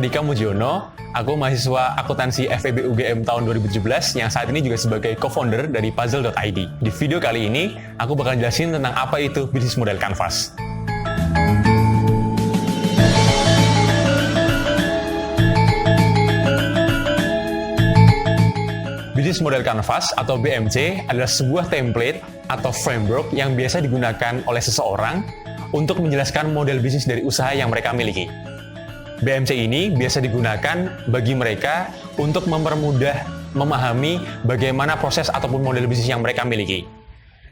Andika Mujiono, aku mahasiswa akuntansi FEB UGM tahun 2017 yang saat ini juga sebagai co-founder dari Puzzle.id. Di video kali ini, aku bakal jelasin tentang apa itu bisnis model Canvas. Bisnis model Canvas atau BMC adalah sebuah template atau framework yang biasa digunakan oleh seseorang untuk menjelaskan model bisnis dari usaha yang mereka miliki. BMC ini biasa digunakan bagi mereka untuk mempermudah memahami bagaimana proses ataupun model bisnis yang mereka miliki.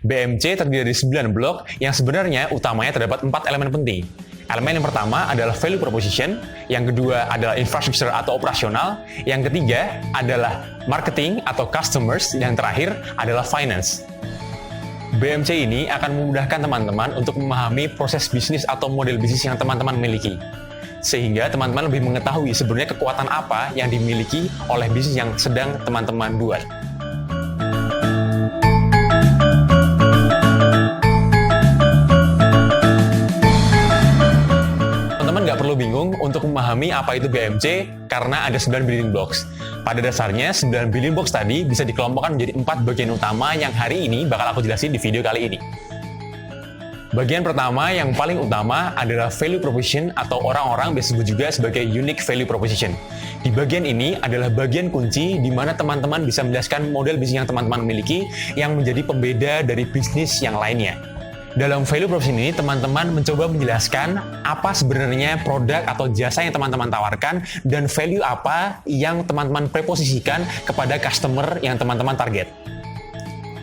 BMC terdiri dari 9 blok yang sebenarnya utamanya terdapat 4 elemen penting. Elemen yang pertama adalah value proposition, yang kedua adalah infrastructure atau operasional, yang ketiga adalah marketing atau customers, dan terakhir adalah finance. BMC ini akan memudahkan teman-teman untuk memahami proses bisnis atau model bisnis yang teman-teman miliki. Sehingga teman-teman lebih mengetahui sebenarnya kekuatan apa yang dimiliki oleh bisnis yang sedang teman-teman buat. Teman-teman nggak perlu bingung untuk memahami apa itu BMC karena ada 9 building blocks. Pada dasarnya, 9 building blocks tadi bisa dikelompokkan menjadi 4 bagian utama yang hari ini bakal aku jelasin di video kali ini. Bagian pertama yang paling utama adalah value proposition atau orang-orang biasa disebut juga sebagai unique value proposition. Di bagian ini adalah bagian kunci di mana teman-teman bisa menjelaskan model bisnis yang teman-teman miliki yang menjadi pembeda dari bisnis yang lainnya. Dalam value proposition ini, teman-teman mencoba menjelaskan apa sebenarnya produk atau jasa yang teman-teman tawarkan dan value apa yang teman-teman preposisikan kepada customer yang teman-teman target.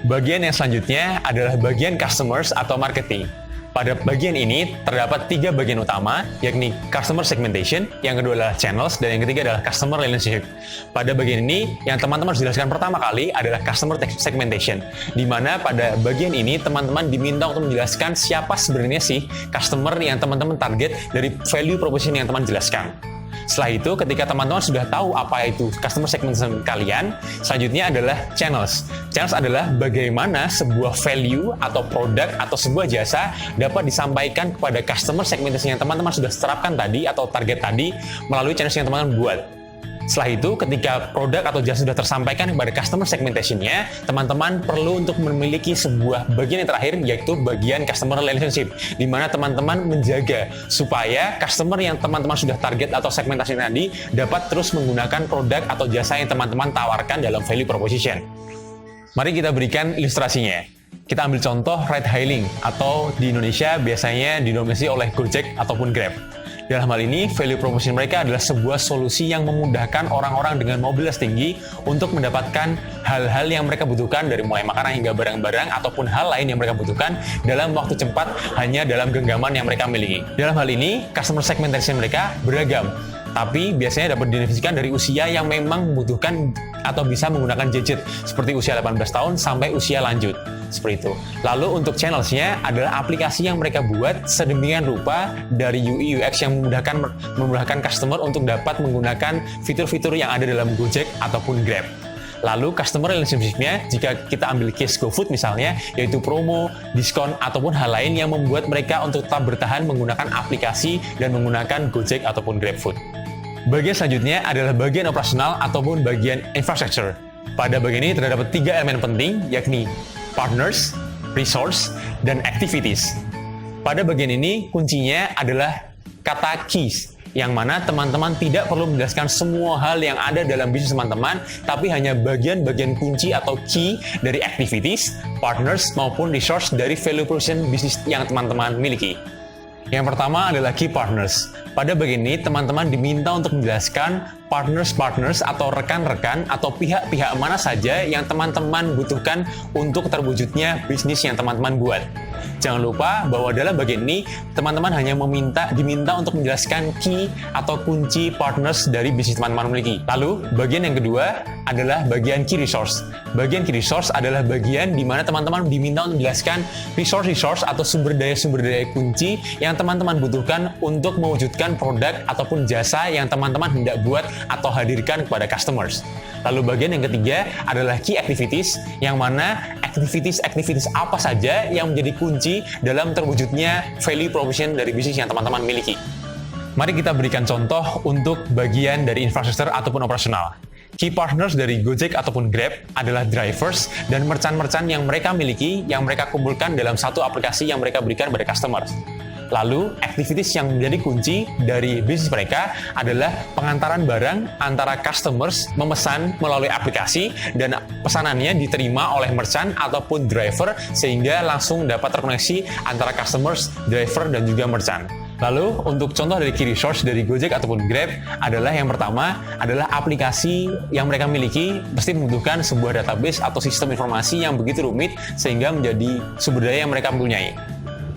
Bagian yang selanjutnya adalah bagian customers atau marketing. Pada bagian ini terdapat 3 bagian utama, yakni customer segmentation, yang kedua adalah channels, dan yang ketiga adalah customer relationship. Pada bagian ini, yang teman-teman harus jelaskan pertama kali adalah customer segmentation, di mana pada bagian ini teman-teman diminta untuk menjelaskan siapa sebenarnya sih customer yang teman-teman target dari value proposition yang teman jelaskan. Setelah itu, ketika teman-teman sudah tahu apa itu customer segmentation kalian, selanjutnya adalah channels. Channels adalah bagaimana sebuah value atau produk atau sebuah jasa dapat disampaikan kepada customer segmentation yang teman-teman sudah terapkan tadi atau target tadi melalui channels yang teman-teman buat. Setelah itu, ketika produk atau jasa sudah tersampaikan kepada customer segmentation-nya, teman-teman perlu untuk memiliki sebuah bagian yang terakhir, yaitu bagian customer relationship, di mana teman-teman menjaga supaya customer yang teman-teman sudah target atau segmentasi tadi dapat terus menggunakan produk atau jasa yang teman-teman tawarkan dalam value proposition. Mari kita berikan ilustrasinya. Kita ambil contoh ride hailing, atau di Indonesia biasanya didominasi oleh Gojek ataupun Grab. Dalam hal ini, value proposition mereka adalah sebuah solusi yang memudahkan orang-orang dengan mobilitas tinggi untuk mendapatkan hal-hal yang mereka butuhkan, dari mulai makanan hingga barang-barang ataupun hal lain yang mereka butuhkan dalam waktu cepat hanya dalam genggaman yang mereka miliki. Dalam hal ini, customer segmentation mereka beragam, tapi biasanya dapat didefinisikan dari usia yang memang membutuhkan atau bisa menggunakan gadget, seperti usia 18 tahun sampai usia lanjut. Seperti itu. Lalu untuk channels-nya adalah aplikasi yang mereka buat sedemikian rupa dari UI UX yang memudahkan customer untuk dapat menggunakan fitur-fitur yang ada dalam Gojek ataupun Grab. Lalu customer relationship-nya, jika kita ambil case GoFood misalnya, yaitu promo, diskon, ataupun hal lain yang membuat mereka untuk tetap bertahan menggunakan aplikasi dan menggunakan Gojek ataupun GrabFood. Bagian selanjutnya adalah bagian operasional ataupun bagian infrastructure. Pada bagian ini terdapat 3 elemen penting, yakni partners, resource, dan activities. Pada bagian ini, kuncinya adalah kata keys, yang mana teman-teman tidak perlu menjelaskan semua hal yang ada dalam bisnis teman-teman, tapi hanya bagian-bagian kunci atau key dari activities, partners, maupun resource dari value proposition bisnis yang teman-teman miliki. Yang pertama adalah key partners. Pada bagian ini, teman-teman diminta untuk menjelaskan partners atau rekan-rekan atau pihak-pihak mana saja yang teman-teman butuhkan untuk terwujudnya bisnis yang teman-teman buat. Jangan lupa bahwa dalam bagian ini, teman-teman hanya diminta untuk menjelaskan key atau kunci partners dari bisnis teman-teman miliki. Lalu, bagian yang kedua adalah bagian key resource. Bagian key resource adalah bagian di mana teman-teman diminta untuk menjelaskan resource atau sumber daya kunci yang teman-teman butuhkan untuk mewujudkan produk ataupun jasa yang teman-teman hendak buat atau hadirkan kepada customers. Lalu bagian yang ketiga adalah key activities, yang mana activities apa saja yang menjadi kunci dalam terwujudnya value proposition dari bisnis yang teman-teman miliki. Mari kita berikan contoh untuk bagian dari infrastruktur ataupun operasional. Key partners dari Gojek ataupun Grab adalah drivers dan merchant-merchant yang mereka miliki, yang mereka kumpulkan dalam satu aplikasi yang mereka berikan pada customer. Lalu, activities yang menjadi kunci dari bisnis mereka adalah pengantaran barang antara customers memesan melalui aplikasi dan pesanannya diterima oleh merchant ataupun driver sehingga langsung dapat terkoneksi antara customers, driver, dan juga merchant. Lalu, untuk contoh dari key resource dari Gojek ataupun Grab adalah yang pertama adalah aplikasi yang mereka miliki pasti membutuhkan sebuah database atau sistem informasi yang begitu rumit sehingga menjadi sumber daya yang mereka punyai.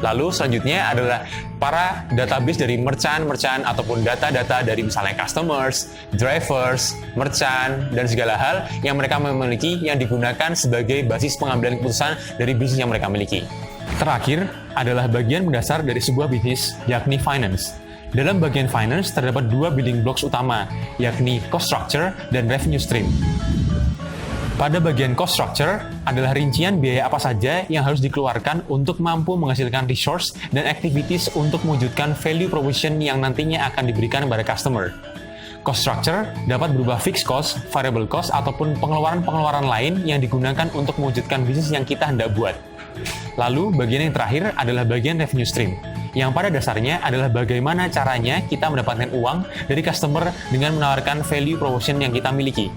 Lalu selanjutnya adalah para database dari merchant ataupun data-data dari misalnya customers, drivers, merchant, dan segala hal yang mereka memiliki yang digunakan sebagai basis pengambilan keputusan dari bisnis yang mereka miliki. Terakhir adalah bagian mendasar dari sebuah bisnis, yakni finance. Dalam bagian finance terdapat dua building blocks utama, yakni cost structure dan revenue stream. Pada bagian cost structure adalah rincian biaya apa saja yang harus dikeluarkan untuk mampu menghasilkan resource dan activities untuk mewujudkan value proposition yang nantinya akan diberikan kepada customer. Cost structure dapat berupa fixed cost, variable cost, ataupun pengeluaran-pengeluaran lain yang digunakan untuk mewujudkan bisnis yang kita hendak buat. Lalu, bagian yang terakhir adalah bagian revenue stream, yang pada dasarnya adalah bagaimana caranya kita mendapatkan uang dari customer dengan menawarkan value proposition yang kita miliki.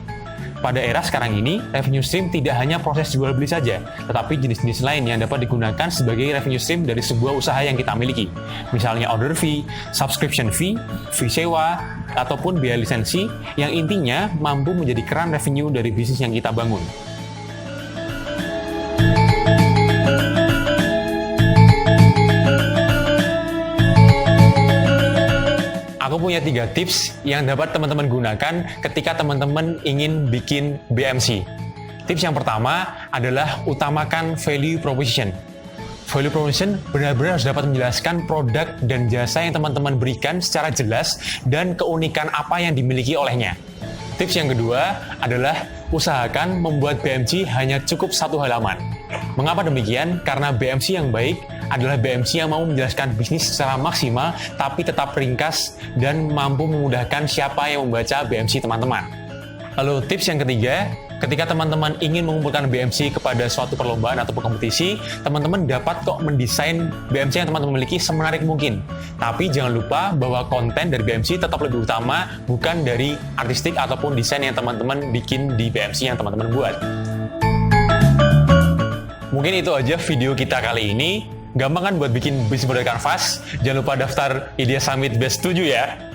Pada era sekarang ini, revenue stream tidak hanya proses jual beli saja, tetapi jenis-jenis lain yang dapat digunakan sebagai revenue stream dari sebuah usaha yang kita miliki. Misalnya order fee, subscription fee, fee sewa, ataupun biaya lisensi, yang intinya mampu menjadi keran revenue dari bisnis yang kita bangun. Aku punya 3 tips yang dapat teman-teman gunakan ketika teman-teman ingin bikin BMC. Tips yang pertama adalah utamakan value proposition. Value proposition benar-benar harus dapat menjelaskan produk dan jasa yang teman-teman berikan secara jelas dan keunikan apa yang dimiliki olehnya. Tips yang kedua adalah usahakan membuat BMC hanya cukup 1 halaman. Mengapa demikian? Karena BMC yang baik adalah BMC yang mau menjelaskan bisnis secara maksimal tapi tetap ringkas dan mampu memudahkan siapa yang membaca BMC teman-teman. Lalu tips yang ketiga, ketika teman-teman ingin mengumpulkan BMC kepada suatu perlombaan atau kompetisi, teman-teman dapat kok mendesain BMC yang teman-teman miliki semenarik mungkin. Tapi jangan lupa bahwa konten dari BMC tetap lebih utama, bukan dari artistik ataupun desain yang teman-teman bikin di BMC yang teman-teman buat. Mungkin itu aja video kita kali ini. Gampang kan buat bikin bisnis model kanvas? Jangan lupa daftar Idea Summit Batch 7 ya.